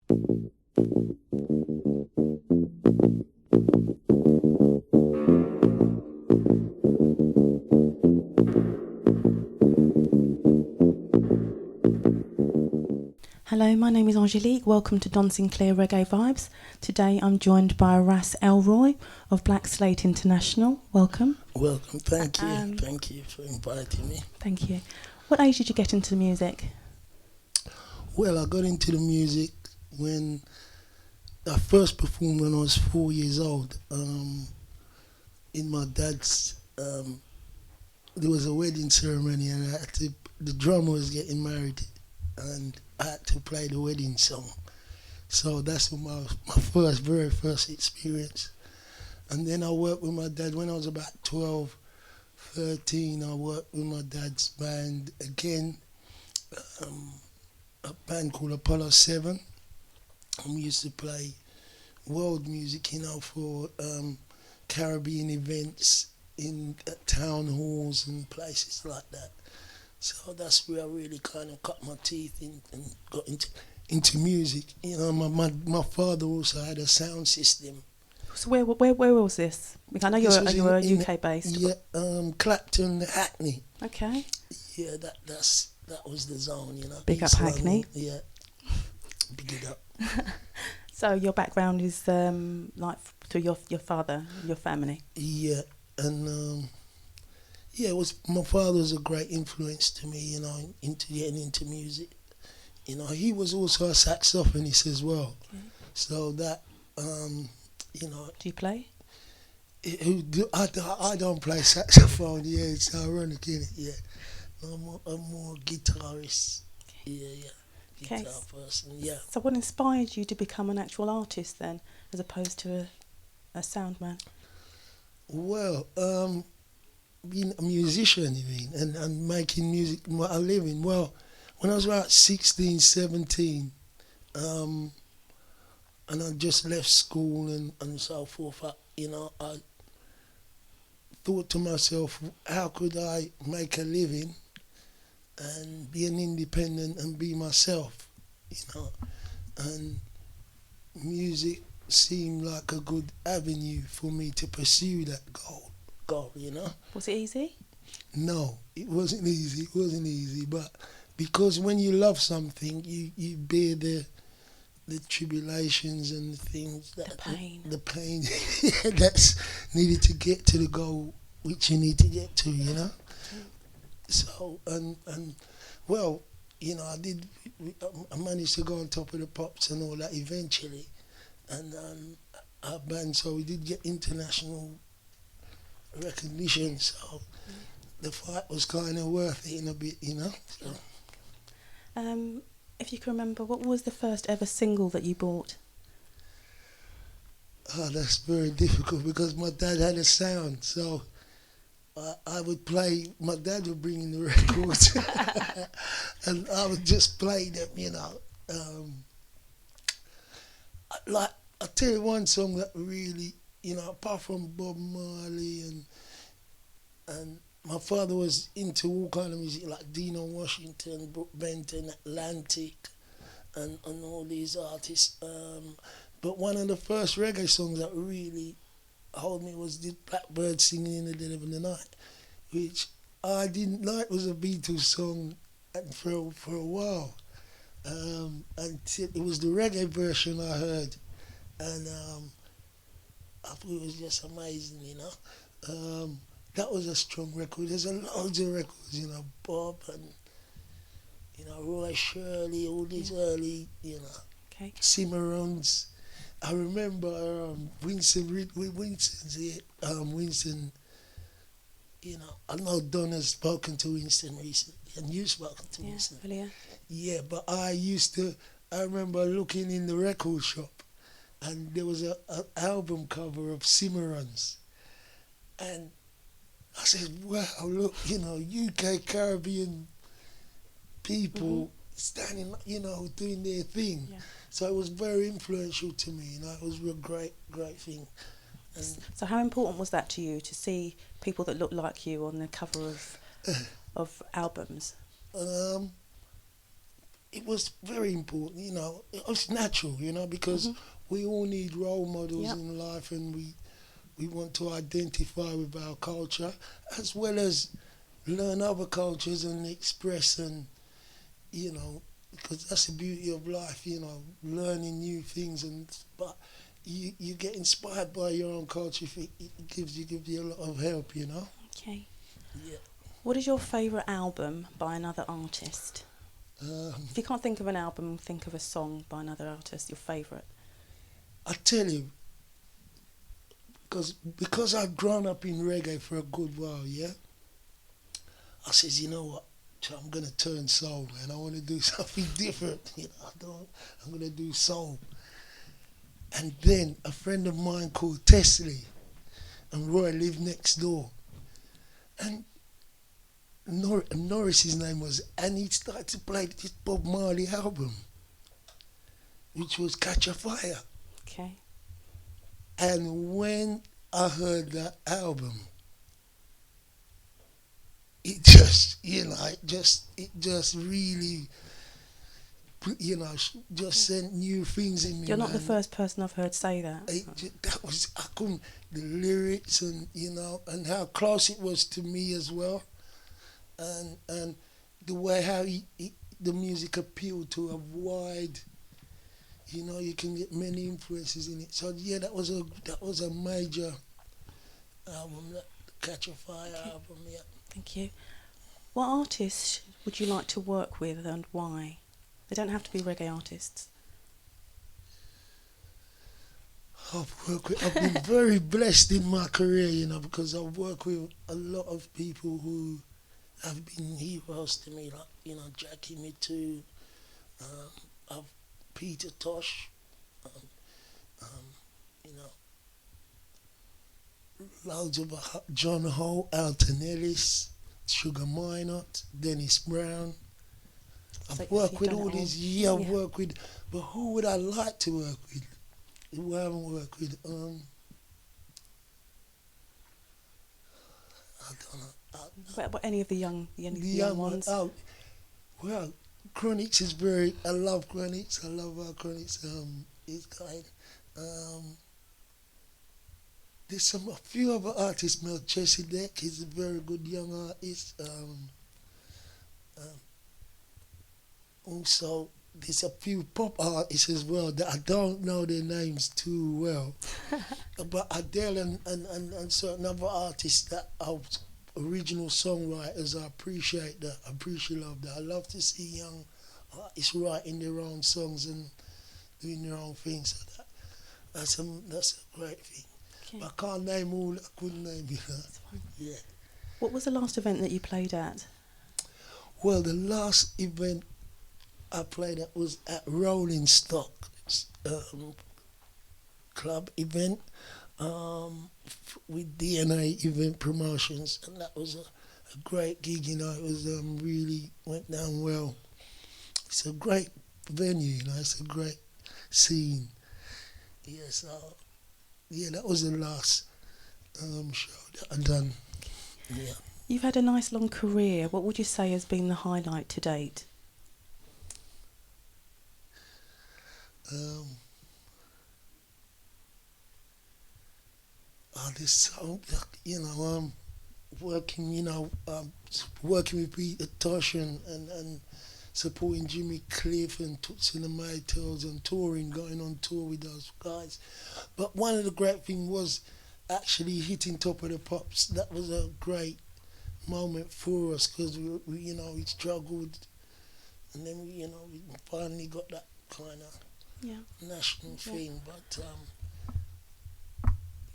Hello, my name is Angelique. Welcome to Don Sinclair Reggae Vibes. Today I'm joined by Ras Elroy of Black Slate International. Welcome. Welcome, thank you. Thank you for inviting me. Thank you. What age did you get into music? Well, I got into the music when I first performed when I was 4 years old. In my dad's, there was a wedding ceremony and the drummer was getting married and I had to play the wedding song. So that's my very first experience. And then I worked with my dad when I was about 12, 13. I worked with my dad's band again, a band called Apollo 7. And we used to play world music, for Caribbean events in town halls and places like that. So that's where I really kind of cut my teeth in and got into music. My father also had a sound system. So where was this? I know you were UK based. Yeah, Clapton, Hackney. Okay. Yeah, that was the zone, Big up Hackney. Yeah, big it up. So your background is like to your father, your family. Yeah, and my father was a great influence to me, into getting into music. He was also a saxophonist as well. Okay. So that, Do you play? I don't play saxophone. Yeah, it's ironic, isn't it? Yeah, I'm more guitarist. Okay. Yeah. Guitar person. Yeah. So what inspired you to become an actual artist then, as opposed to a sound man? Well, being a musician, you mean, and making music, a living. Well, when I was about 16, 17, and I just left school and so forth, I thought to myself, how could I make a living and be an independent and be myself, and music seemed like a good avenue for me to pursue that goal. Was it easy? No, it wasn't easy, but because when you love something, you bear the tribulations and the things that the pain that's needed to get to the goal which you need to get to, So and well, I managed to go on top of the pops and all that eventually, and our band, so we did get international recognition, so the fight was kind of worth it in a bit, So. If you can remember, what was the first ever single that you bought? Oh, that's very difficult because my dad had a sound, so I would play. My dad would bring in the records, and I would just play them, I'll tell you one song that really, apart from Bob Marley and my father was into all kind of music like Dino Washington, Brooke Benton, Atlantic, and all these artists. But one of the first reggae songs that really hold me was the Blackbird Singing in the Dead of the Night, which I didn't like. Was a Beatles song for a while, until it was the reggae version I heard, and I thought it was just amazing, That was a strong record. There's loads of records, Bob and, Roy Shirley, all these early, Cimarrons. I remember Winston, I know Donna's spoken to Winston recently, and you've spoken to Winston. Earlier. Yeah, but I remember looking in the record shop, and there was an album cover of Cimarrons, and I said, wow, look, UK Caribbean people standing, doing their thing. Yeah. So it was very influential to me, it was a great thing. And so how important was that to you, to see people that looked like you on the cover of albums? it was very important, you know. It was natural, you know, because we all need role models Yep. in life, and we want to identify with our culture as well as learn other cultures and express, and you know, because that's the beauty of life, you know, learning new things. And but you get inspired by your own culture. If it gives you a lot of help, you know. Okay. Yeah. What is your favourite album by another artist? If you can't think of an album, think of a song by another artist, your favourite. I tell you, because I've grown up in reggae for a good while, yeah. I says, you know what? So I'm gonna turn soul, and I want to do something different. You know, I'm gonna do soul. And then a friend of mine called Tesley and Roy lived next door, and Norris's name was, and he started to play this Bob Marley album, which was Catch a Fire. Okay. And when I heard that album, it just, you know, it just really, you know, just sent new things in me. You're not man. the first person I've heard say that. That was, I couldn't, the lyrics, and you know, and how close it was to me as well, and the way how the music appealed to a wide, you know, you can get many influences in it. So yeah, that was a major album, that Catch a Fire album. Yeah. Thank you. What artists would you like to work with and why? They don't have to be reggae artists. I've been very blessed in my career, you know, because I've worked with a lot of people who have been heroes to me, like, you know, Jackie Me Too, I've Peter Tosh, you know, loads of John Holt, Alton Ellis, Sugar Minot, Dennis Brown. So I've worked you've with done it all all. these, yeah, I've worked with, but who would I like to work with? Who I haven't worked with? I don't know. But any of the young ones? Oh, well, Chronix is very. I love Chronix. I love how Chronix is going. There's a few other artists. Melchizedek is a very good young artist. Also, there's a few pop artists as well that I don't know their names too well. But Adele and certain other artists that are original songwriters, I appreciate that. I appreciate love that. I love to see young artists writing their own songs and doing their own things. So that's a great thing. Okay. But I can't name all. I couldn't name you. That's fine. Yeah. What was the last event that you played at? Well, the last event I played at was at Rolling Stock club event with DNA Event Promotions, and that was a great gig. You know, it was really went down well. It's a great venue. You know, it's a great scene. Yeah, so yeah, that was the last show that I done. Yeah. You've had a nice long career. What would you say has been the highlight to date? This song, you know, working, you know, working with Peter Tosh and supporting Jimmy Cliff and Toots and the Maytals and touring, going on tour with those guys. But one of the great things was actually hitting Top of the Pops. That was a great moment for us because we you know, we struggled, and then we, you know, we finally got that kind of national thing. But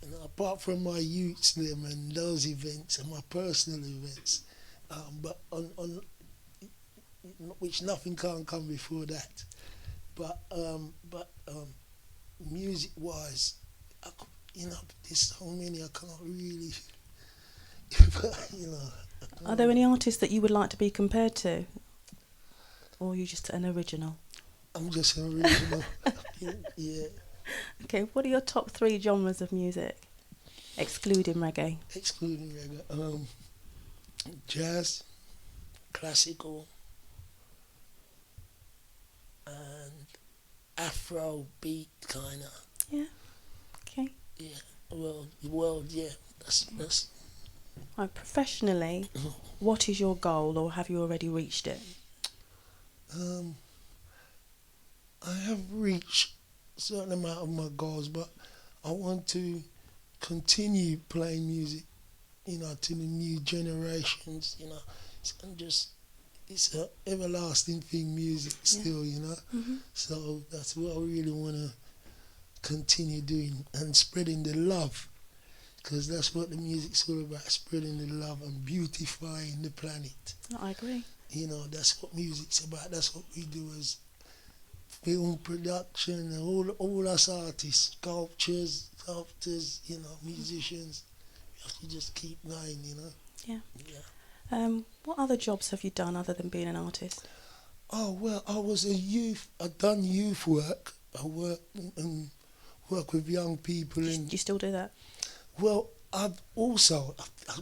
you know, apart from my youths them and those events and my personal events, but on which nothing can come before that. But music wise, you know, there's so many I can't really. You know. Are there any artists that you would like to be compared to, or are you just an original? I'm just an original. Yeah. Okay, what are your top 3 genres of music, excluding reggae? Excluding reggae, jazz, classical, and Afro beat kind of. Yeah. Okay. Yeah. Well, yeah. That's. Right, professionally, what is your goal, or have you already reached it? Um, I have reached a certain amount of my goals, but I want to continue playing music, to the new generations, and just it's a everlasting thing, music still, Hmm. So that's what I really want to continue doing and spreading the love, because that's what the music's all about, spreading the love and beautifying the planet. I agree. That's what music's about. That's what we do as film production and all us artists, sculptors, musicians. We have to just keep going. Yeah. Yeah. What other jobs have you done other than being an artist? Oh well, I was a youth. I done youth work. I work with young people Do in. you still do that? Well, I've also,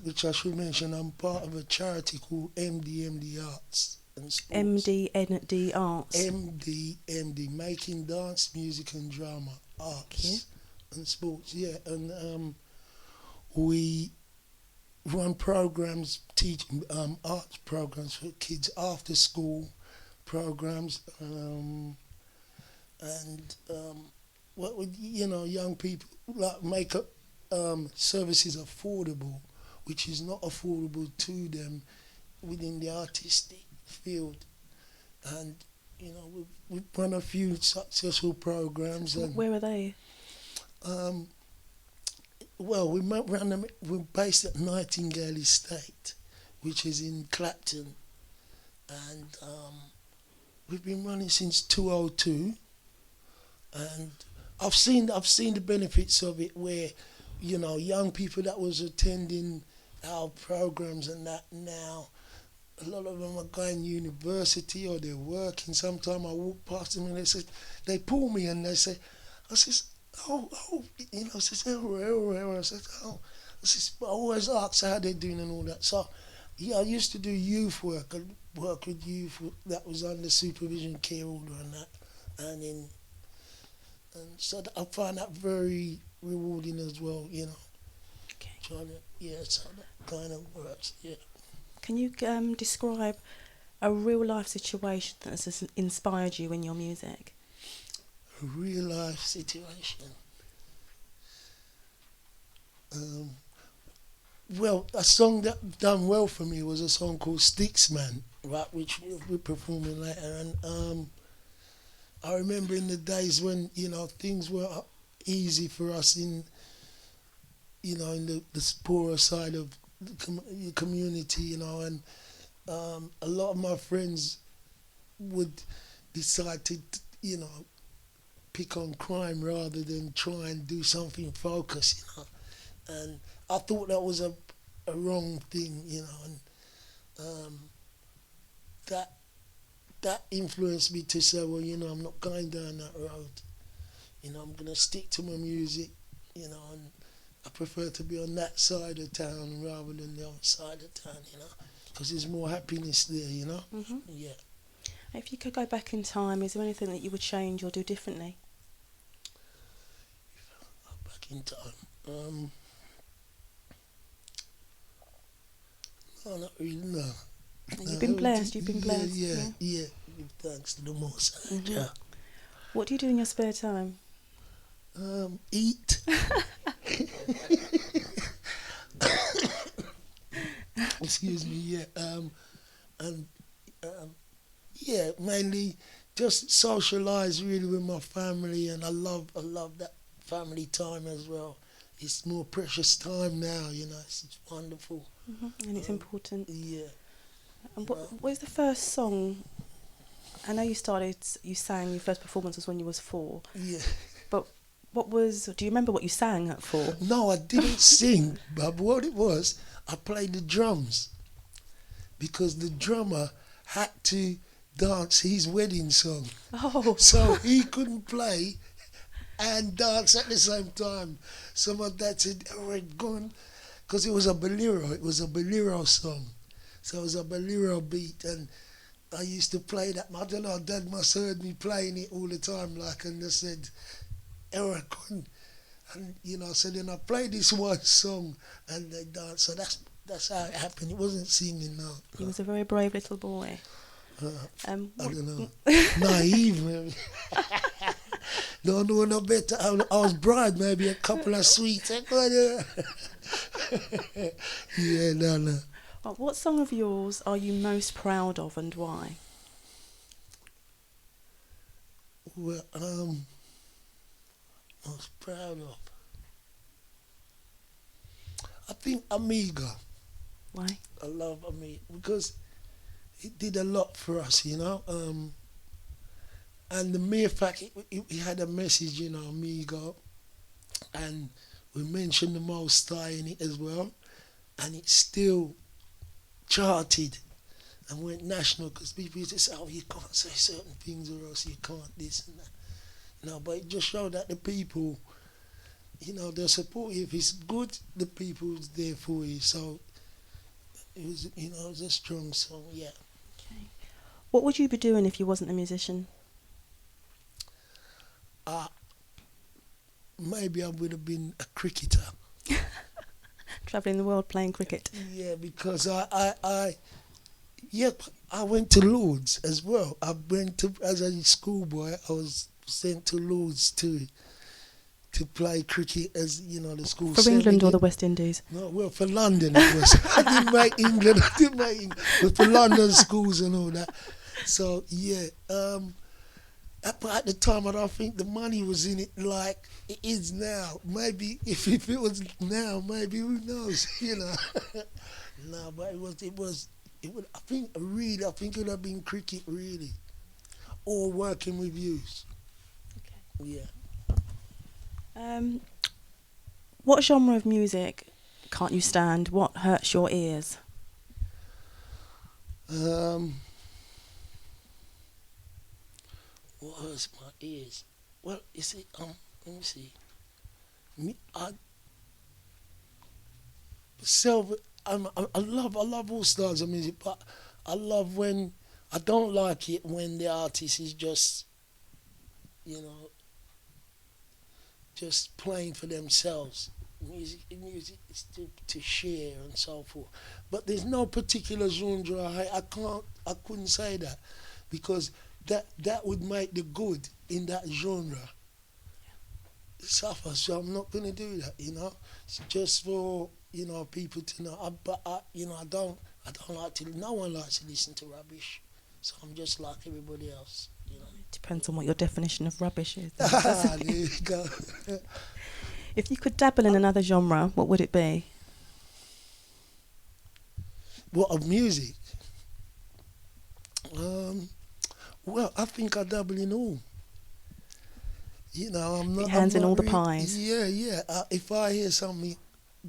which I should mention, I'm part of a charity called MD Arts and Sports. MDND Arts. MD, Making Dance, Music and Drama Arts and Sports. Yeah, and we run programs, teach arts programs for kids, after school programs, and what would young people like make up services affordable, which is not affordable to them within the artistic field, and we've run a few successful programs. And where are they? Well, we're based at Nightingale Estate, which is in Clapton, and we've been running since 2002, and I've seen the benefits of it, where young people that was attending our programs and that now, a lot of them are going to university or they're working. Sometimes I walk past them and they pull me and they say, I says, oh, I says, Elroy. I said, oh, I always ask how they're doing and all that. So, yeah, I used to do youth work. I work with youth that was under supervision, care order and that, and so I find that very rewarding as well. Okay. So that kind of works. Yeah. Can you describe a real life situation that has inspired you in your music? A real life situation. Well, a song that done well for me was a song called Sticksman, right, which we're performing later. And I remember in the days when things were easy for us in the poorer side of the community, and a lot of my friends would decide to pick on crime rather than try and do something focused, and I thought that was a wrong thing, and that influenced me to say, well, I'm not going down that road. I'm gonna stick to my music, and I prefer to be on that side of town rather than the other side of town, because there's more happiness there, Mm-hmm. Yeah. If you could go back in time, is there anything that you would change or do differently? Back in time. No, not really, no. You've been blessed. You've been blessed. Yeah. Thanks to the Most High. Mm-hmm. Yeah. What do you do in your spare time? Eat. Excuse me. Yeah. And yeah, mainly just socialise really with my family, and I love that family time as well. It's more precious time now, it's wonderful. Mm-hmm. And it's important. Yeah. And what was the first song? I know you sang, your first performance was when you was 4. Yeah. But do you remember what you sang at 4? No, I didn't sing, but what it was, I played the drums, because the drummer had to dance his wedding song. Oh. So he couldn't play and dance at the same time. So my dad said, "Alright, go on," because it was a bolero. It was a bolero song, so it was a bolero beat, and I used to play that. I don't know, Dad must have heard me playing it all the time, like, and they said, Eric, and so then I played this one song and they danced. So that's how it happened. It wasn't singing, no. He was a very brave little boy. I don't know. Naive, maybe. Don't know no better. I was bright, maybe a couple of sweets. Yeah, no. What song of yours are you most proud of and why? Well, most proud of. I think Amiga. Why? I love Amiga because it did a lot for us, and the mere fact it had a message, Amiga, and we mentioned the Most High in it as well, and it still charted and went national because people used to say, oh, you can't say certain things or else you can't this and that. But it just showed that the people, they're supportive. If it's good, the people's there for you. So it was, it was a strong song, yeah. Okay. What would you be doing if you wasn't a musician? Maybe I would have been a cricketer. Travelling the world playing cricket. Yeah, because I went to Lords as well. As a schoolboy, I was sent to Lords to play cricket as, the school. For England or the West Indies? No, well, for London it was. I didn't make England, but for London schools and all that. So, yeah. But at the time, I don't think the money was in it like it is now. Maybe if it was now, maybe who knows, No, but it would. I think it would have been cricket really, or working with youth. Okay. Yeah. What genre of music can't you stand? What hurts your ears? What hurts my ears? Well, you see, let me see. I love all styles of music, but I don't like it when the artist is just, just playing for themselves. Music is to share and so forth. But there's no particular genre. I couldn't say that because that would make the good in that genre suffer. So I'm not going to do that. It's just for people to know. I don't like to. No one likes to listen to rubbish. So I'm just like everybody else. It depends on what your definition of rubbish is. There you go. If you could dabble in another genre, what would it be? What, of music? Well, I think I dabble in all. I'm not. Hands in all the really, pies. Yeah. If I hear something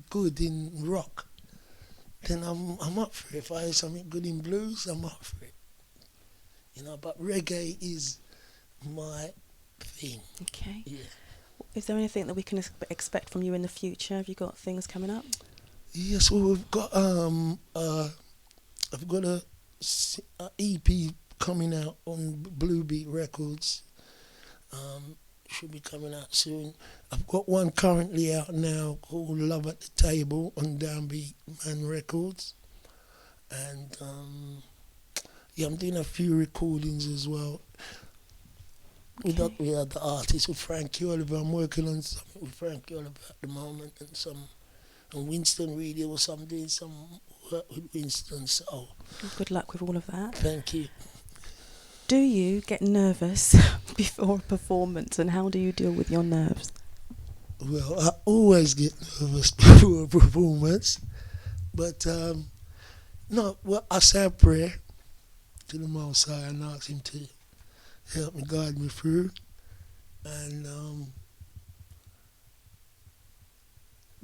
good in rock, then I'm up for it. If I hear something good in blues, I'm up for it. But reggae is my thing. Okay. Yeah. Is there anything that we can expect from you in the future? Have you got things coming up? Yes, well, we've got I've got a EP coming out on Blue Beat Records. Should be coming out soon. I've got one currently out now called Love at the Table on Downbeat Man Records. And I'm doing a few recordings as well. Okay. We had the artist with Frankie Oliver. I'm working on something with Frankie Oliver at the moment, and Winston Radio or something, doing some work with Winston. So good luck with all of that. Thank you. Do you get nervous before a performance, and how do you deal with your nerves? Well, I always get nervous before a performance, but no. Well, I say a prayer to the Most High and ask Him to help me, guide me through, and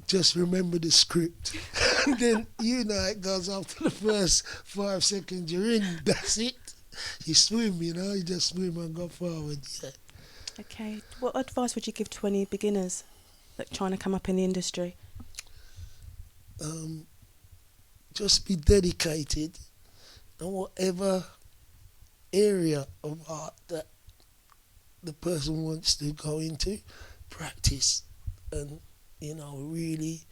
just remember the script. Then it goes after the first 5 seconds you're in. That's it. You swim, you just swim and go forward. Yeah. Okay. What advice would you give to any beginners that trying to come up in the industry? Just be dedicated, and whatever area of art that the person wants to go into, practice, and really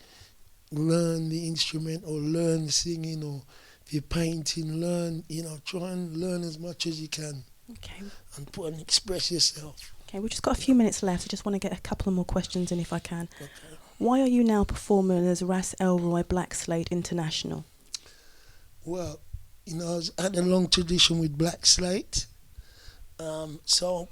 learn the instrument or learn singing, or if you're painting, learn, try and learn as much as you can. Okay. And put and express yourself. Okay, we've just got a few minutes left. I just want to get a couple of more questions in if I can. Okay. Why are you now performing as Ras Elroy Black Slate International? Well, I had a long tradition with Black Slate. So,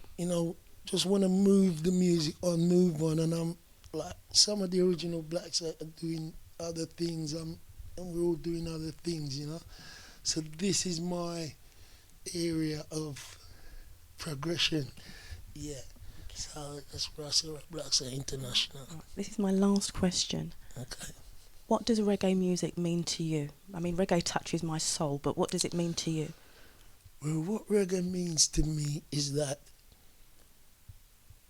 just want to move the music on, move on. And I'm like, some of the original Black Slate are doing other things, and we're all doing other things, So this is my area of progression. Yeah. So that's Ras Elroy Black Slate International. This is my last question. Okay. What does reggae music mean to you? I mean, reggae touches my soul, but what does it mean to you? Well, what reggae means to me is that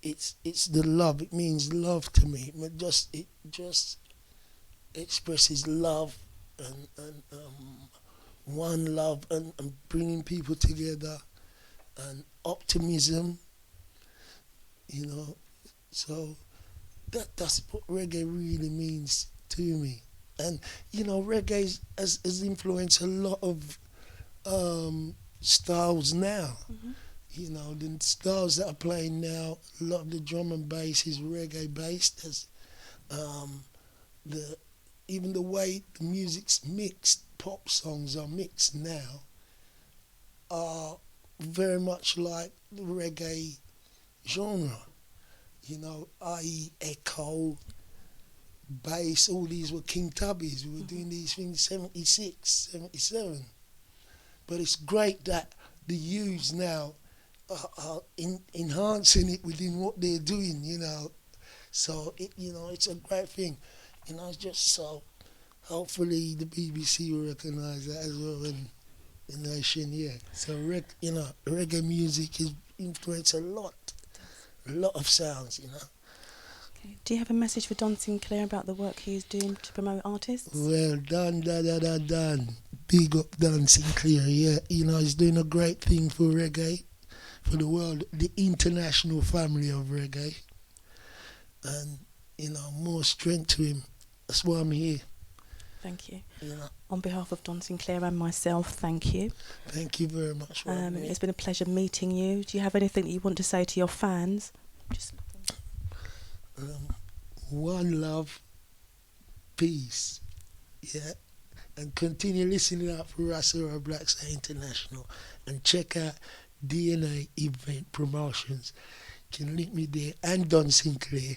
it's the love. It means love to me. It just expresses love and one love and bringing people together and optimism. So that's what reggae really means to me. And reggae has influenced a lot of styles now. Mm-hmm. The styles that are playing now, a lot of the drum and bass is reggae based. As even the way the music's mixed, pop songs are mixed now, are very much like the reggae genre. I.e. Echo, bass, all these were King Tubbies. We were doing these things 76, 77. But it's great that the youths now are enhancing it within what they're doing, So, it's a great thing. So hopefully the BBC will recognise that as well in the nation, yeah. So, reggae music has influenced a lot of sounds, Okay. Do you have a message for Don Sinclair about the work he's doing to promote artists? Well, Don. Big up Don Sinclair, yeah. He's doing a great thing for reggae, for the world, the international family of reggae. And, more strength to him. That's why I'm here. Thank you. On behalf of Don Sinclair and myself, thank you. Thank you very much. It's been a pleasure meeting you. Do you have anything that you want to say to your fans? One love, peace, yeah, and continue listening out for Ras Elroy Black Slate International, and check out DNA Event Promotions. You can link me there and Don Sinclair.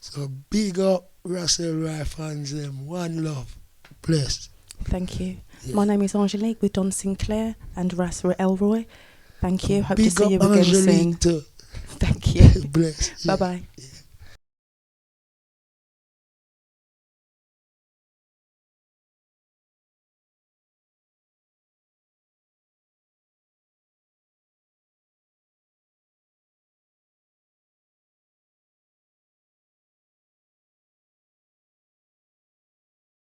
So big up Ras Elroy fans, one love, blessed. Thank you. Yeah. My name is Angelique with Don Sinclair and Ras Elroy. Thank you. Hope to Big see up you again Angelique soon. too. Thank you. Bless. Bye bye. Yeah.